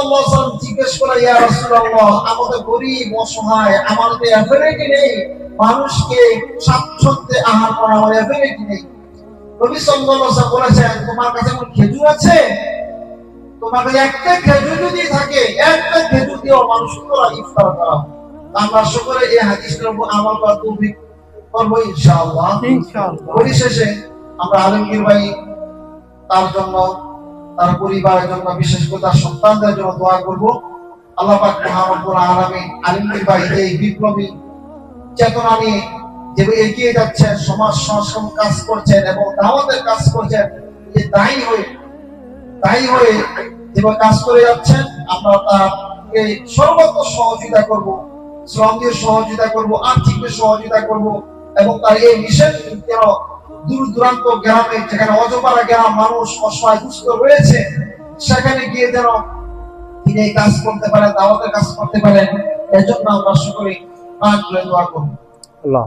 সাল্লাল্লাহু আলাইহি ওয়াসাল্লাম জিজ্ঞেস করে, ইয়া রাসূলুল্লাহ, আমাদের গরীব অসহায়, আমাদের অ্যাবিলিটি নেই মানুষকে স্বাচ্ছন্দ্যে আহার করা, আমার অ্যাবিলিটি নেই। নবী সাল্লাল্লাহু আলাইহি ওয়াসাল্লাম বলেছেন, তোমার কাছে কোন খেজুর আছে? তোমার কাছে একটা খেজুর যদি থাকে, একটা খেজুর দিয়েও মানুষকে ইফতার করা। আমরা সকলে এই হাদিসের উপর আমল করার তৌফিক করবো ইনশাআল্লাহ। পরিশেষে আমরা আলমগীর ভাই, তার জন্য, তার পরিবারের জন্য, বিশেষ করে তার সন্তানদের জন্য দোয়া করব। আল্লাহ পাক রব্বুল আলামিন আলমগীর ভাই এই বিপ্লবী চেতনা নিয়ে যেভাবে এগিয়ে যাচ্ছেন, সমাজ সংস্কার কাজ করছেন এবং দাওয়াতের কাজ করছেন, যে দায়ী হয়ে যেভাবে কাজ করে যাচ্ছেন, আমরা তাকে সর্বত্র সহযোগিতা করব, শ্রম দিয়ে সহযোগিতা করব, আর্থিক সহযোগিতা করব এবং তার এই মিশন যেন দূর দূরান্ত গ্রামে, যেখানে অজপাড়া গ্রাম মানুষ অসহায় দুস্থ রয়েছে, সেখানে গিয়ে যেন তিনি এই কাজ করতে পারেন, দাওয়াতের কাজ করতে পারেন। এজন্য আমরা সকলেই দোয়া করব। আল্লাহ।